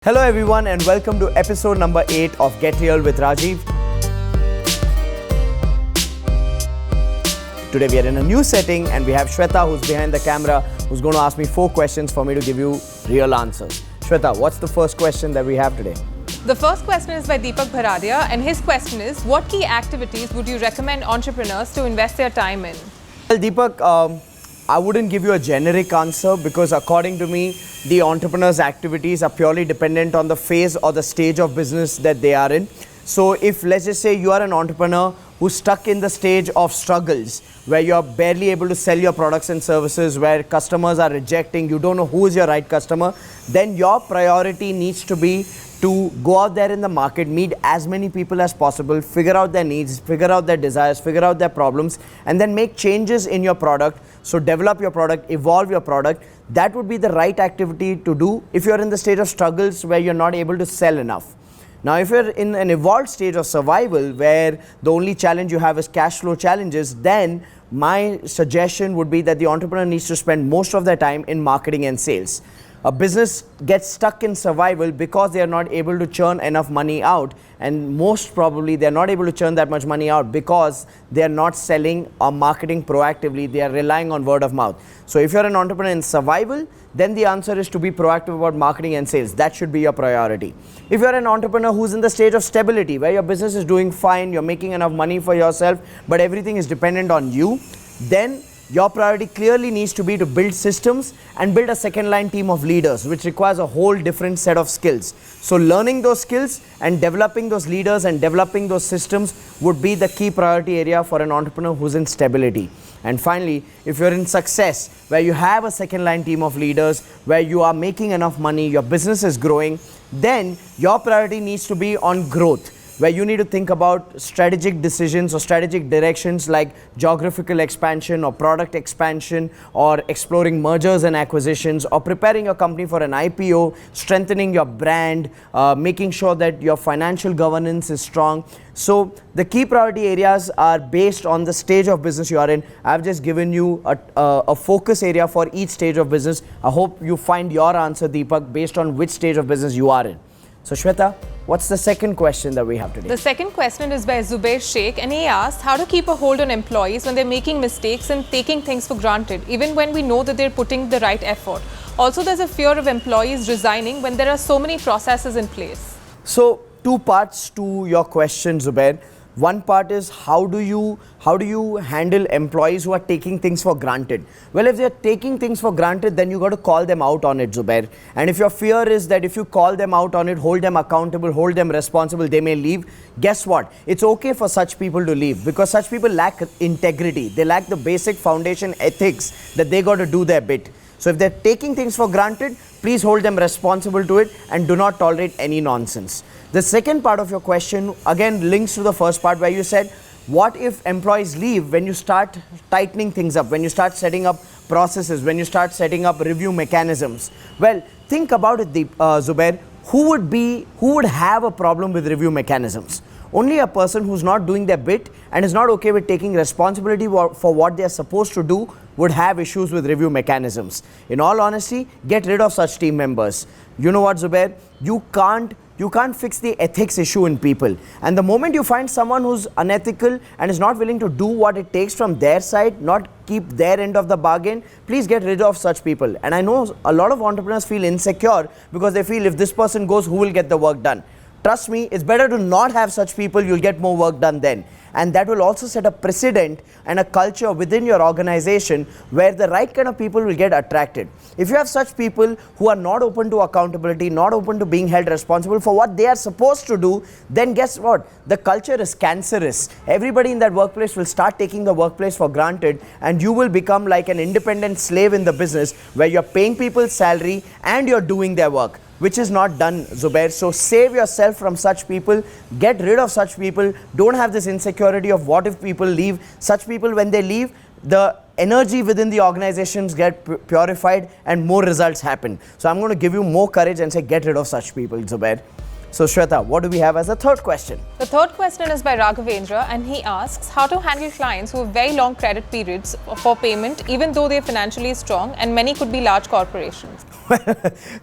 Hello everyone and welcome to episode number 8 of Get Real with Rajiv. Today we are in a new setting and we have Shweta who's behind the camera who's going to ask me 4 questions for me to give you real answers. Shweta, what's the first question that we have today? The first question is by Deepak Bharadia and his question is, what key activities would you recommend entrepreneurs to invest their time in? Well Deepak, I wouldn't give you a generic answer because according to me, the entrepreneur's activities are purely dependent on the phase or the stage of business that they are in. So if let's just say you are an entrepreneur who's stuck in the stage of struggles where you're barely able to sell your products and services, where customers are rejecting, you don't know who is your right customer, then your priority needs to be to go out there in the market, meet as many people as possible, figure out their needs, figure out their desires, figure out their problems, and then make changes in your product. So develop your product, evolve your product. That would be the right activity to do if you're in the state of struggles where you're not able to sell enough. Now, if you're in an evolved stage of survival where the only challenge you have is cash flow challenges, then my suggestion would be that the entrepreneur needs to spend most of their time in marketing and sales. A business gets stuck in survival because they are not able to churn enough money out, and most probably they are not able to churn that much money out because they are not selling or marketing proactively. They are relying on word of mouth. So if you're an entrepreneur in survival, then the answer is to be proactive about marketing and sales. That should be your priority. If you're an entrepreneur who's in the stage of stability, where your business is doing fine, you're making enough money for yourself, but everything is dependent on you, then your priority clearly needs to be to build systems and build a second line team of leaders, which requires a whole different set of skills. So learning those skills and developing those leaders and developing those systems would be the key priority area for an entrepreneur who's in stability. And finally, if you're in success, where you have a second line team of leaders, where you are making enough money, your business is growing, then your priority needs to be on growth, where you need to think about strategic decisions or strategic directions like geographical expansion or product expansion or exploring mergers and acquisitions or preparing your company for an IPO, strengthening your brand, making sure that your financial governance is strong. So the key priority areas are based on the stage of business you are in. I've just given you a focus area for each stage of business. I hope you find your answer, Deepak, based on which stage of business you are in. So Shweta, what's the second question that we have today? The second question is by Zubair Sheikh and he asked how to keep a hold on employees when they're making mistakes and taking things for granted, even when we know that they're putting the right effort. Also, there's a fear of employees resigning when there are so many processes in place. So 2 parts to your question, Zubair. One part is how do you handle employees who are taking things for granted? Well, if they're taking things for granted, then you got to call them out on it, Zubair. And if your fear is that if you call them out on it, hold them accountable, hold them responsible, they may leave. Guess what? It's okay for such people to leave because such people lack integrity. They lack the basic foundation ethics that they got to do their bit. So if they're taking things for granted, please hold them responsible to it and do not tolerate any nonsense. The second part of your question again links to the first part where you said, what if employees leave when you start tightening things up, when you start setting up processes, when you start setting up review mechanisms? Well, think about it, Zubair. Who would have a problem with review mechanisms? Only a person who's not doing their bit and is not okay with taking responsibility for what they are supposed to do would have issues with review mechanisms. In all honesty, get rid of such team members. You know what, Zubair? You can't fix the ethics issue in people. And the moment you find someone who's unethical and is not willing to do what it takes from their side, not keep their end of the bargain, please get rid of such people. And I know a lot of entrepreneurs feel insecure because they feel if this person goes, who will get the work done? Trust me, it's better to not have such people. You'll get more work done then. And that will also set a precedent and a culture within your organization where the right kind of people will get attracted. If you have such people who are not open to accountability, not open to being held responsible for what they are supposed to do, then guess what? The culture is cancerous. Everybody in that workplace will start taking the workplace for granted and you will become like an independent slave in the business where you're paying people's salary and you're doing their work, which is not done, Zubair. So save yourself from such people, get rid of such people, don't have this insecurity of what if people leave. Such people, when they leave, the energy within the organizations get purified and more results happen. So I'm going to give you more courage and say get rid of such people, Zubair. So Shweta, what do we have as a third question? The third question is by Raghavendra, and he asks how to handle clients who have very long credit periods for payment, even though they're financially strong, and many could be large corporations.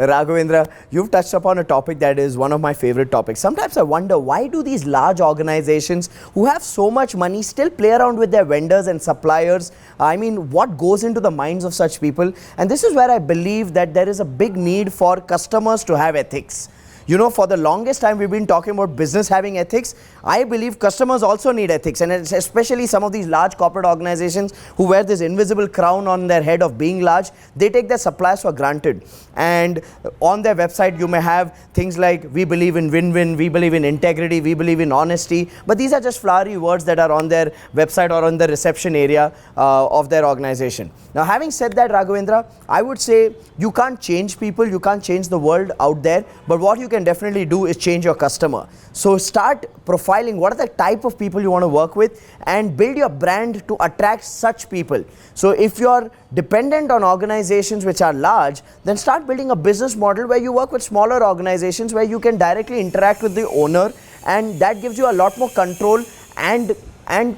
Raghavendra, you've touched upon a topic that is one of my favorite topics. Sometimes I wonder, why do these large organizations who have so much money still play around with their vendors and suppliers? I mean, what goes into the minds of such people? And this is where I believe that there is a big need for customers to have ethics. You know, for the longest time we've been talking about business having ethics. I believe customers also need ethics, and it's especially some of these large corporate organizations who wear this invisible crown on their head of being large. They take their suppliers for granted, and on their website you may have things like, we believe in win-win, we believe in integrity, we believe in honesty, but these are just flowery words that are on their website or on the reception area of their organization. Now, having said that, Raghavendra, I would say you can't change people, you can't change the world out there, but what you can definitely do is change your customer. So start profiling what are the type of people you want to work with, and build your brand to attract such people. So if you're dependent on organizations which are large, then start building a business model where you work with smaller organizations where you can directly interact with the owner, and that gives you a lot more control and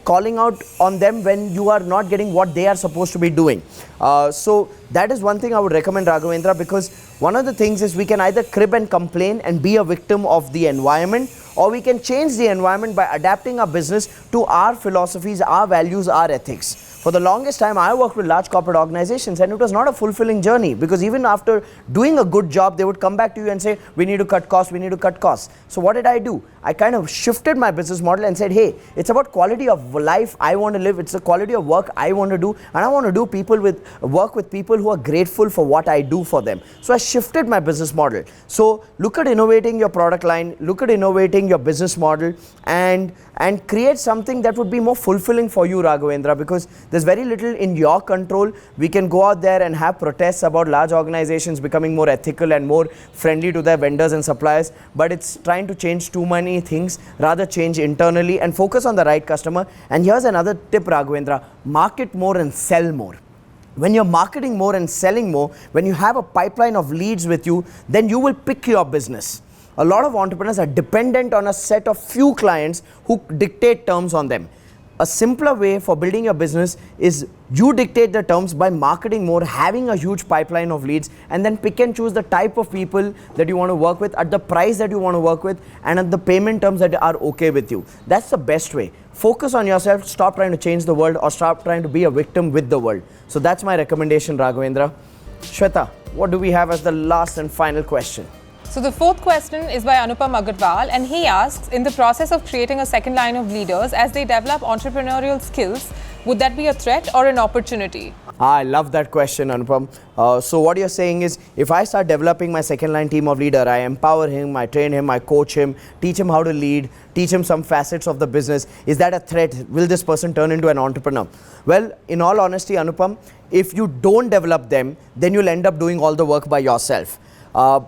calling out on them when you are not getting what they are supposed to be doing. So that is one thing I would recommend, Raghavendra, because one of the things is we can either crib and complain and be a victim of the environment, or we can change the environment by adapting our business to our philosophies, our values, our ethics. For the longest time, I worked with large corporate organizations, and it was not a fulfilling journey, because even after doing a good job, they would come back to you and say, we need to cut costs, we need to cut costs. So what did I do? I kind of shifted my business model and said, hey, it's about quality of life I want to live, it's the quality of work I want to do, and I want to do work with people who are grateful for what I do for them. So I shifted my business model. So look at innovating your product line, look at innovating your business model, and create something that would be more fulfilling for you, Raghavendra, because there's very little in your control. We can go out there and have protests about large organizations becoming more ethical and more friendly to their vendors and suppliers, but it's trying to change too many things. Rather change internally and focus on the right customer. And here's another tip, Raghavendra: market more and sell more. When you're marketing more and selling more, when you have a pipeline of leads with you, then you will pick your business. A lot of entrepreneurs are dependent on a set of few clients who dictate terms on them. A simpler way for building your business is you dictate the terms by marketing more, having a huge pipeline of leads, and then pick and choose the type of people that you want to work with, at the price that you want to work with, and at the payment terms that are okay with you. That's the best way. Focus on yourself, stop trying to change the world or stop trying to be a victim with the world. So that's my recommendation, Raghavendra. Shweta, what do we have as the last and final question? So the fourth question is by Anupam Agarwal, and he asks, in the process of creating a second line of leaders as they develop entrepreneurial skills, would that be a threat or an opportunity? I love that question, Anupam. So what you're saying is, if I start developing my second line team of leader, I empower him, I train him, I coach him, teach him how to lead, teach him some facets of the business, is that a threat? Will this person turn into an entrepreneur? Well, in all honesty, Anupam, if you don't develop them, then you'll end up doing all the work by yourself.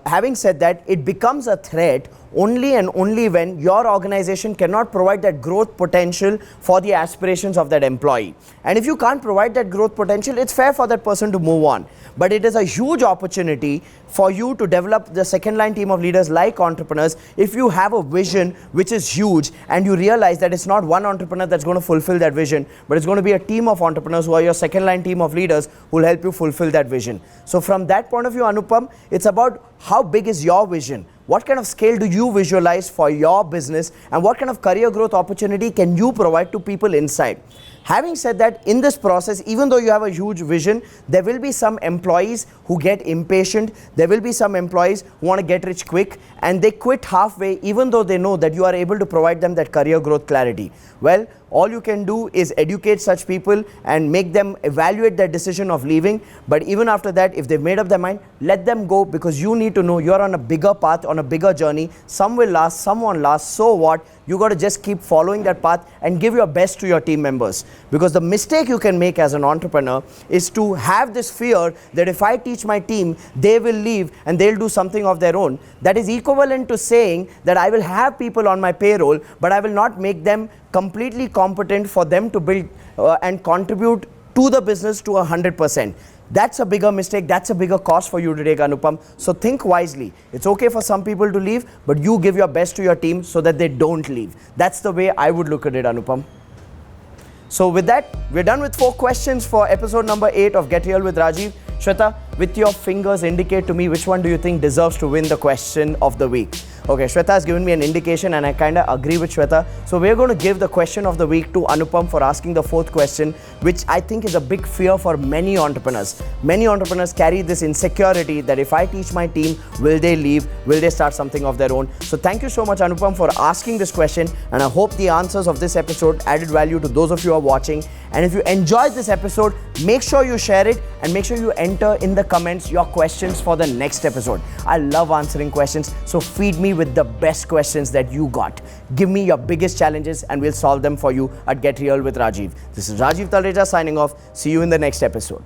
Having said that, it becomes a threat only and only when your organization cannot provide that growth potential for the aspirations of that employee. And if you can't provide that growth potential, it's fair for that person to move on. But it is a huge opportunity for you to develop the second line team of leaders like entrepreneurs if you have a vision which is huge, and you realize that it's not one entrepreneur that's going to fulfill that vision, but it's going to be a team of entrepreneurs who are your second line team of leaders who will help you fulfill that vision. So from that point of view, Anupam, it's about how big is your vision? What kind of scale do you visualize for your business, and what kind of career growth opportunity can you provide to people inside? Having said that, in this process, even though you have a huge vision, there will be some employees who get impatient. There will be some employees who want to get rich quick, and they quit halfway even though they know that you are able to provide them that career growth clarity. Well, all you can do is educate such people and make them evaluate their decision of leaving. But even after that, if they've made up their mind, let them go, because you need to know you're on a bigger path, on a bigger journey. Some will last, some won't last. So what? You got to just keep following that path and give your best to your team members. Because the mistake you can make as an entrepreneur is to have this fear that if I teach my team, they will leave and they'll do something of their own. That is equivalent to saying that I will have people on my payroll, but I will not make them completely competent for them to build and contribute to the business to 100%. That's a bigger mistake. That's a bigger cost for you to take, Anupam. So think wisely. It's okay for some people to leave, but you give your best to your team so that they don't leave. That's the way I would look at it, Anupam. So with that, we're done with 4 questions for episode number 8 of Get Real with Rajiv. Shweta, with your fingers indicate to me which one do you think deserves to win the question of the week. Okay, Shweta has given me an indication and I kind of agree with Shweta. So we're going to give the question of the week to Anupam for asking the 4th question, which I think is a big fear for many entrepreneurs. Many entrepreneurs carry this insecurity that if I teach my team, will they leave? Will they start something of their own? So thank you so much, Anupam, for asking this question. And I hope the answers of this episode added value to those of you who are watching. And if you enjoyed this episode, make sure you share it and make sure you enter in the comments your questions for the next episode. I love answering questions, so feed me with the best questions that you got. Give me your biggest challenges and we'll solve them for you at Get Real with Rajiv. This is Rajiv Talreja signing off. See you in the next episode.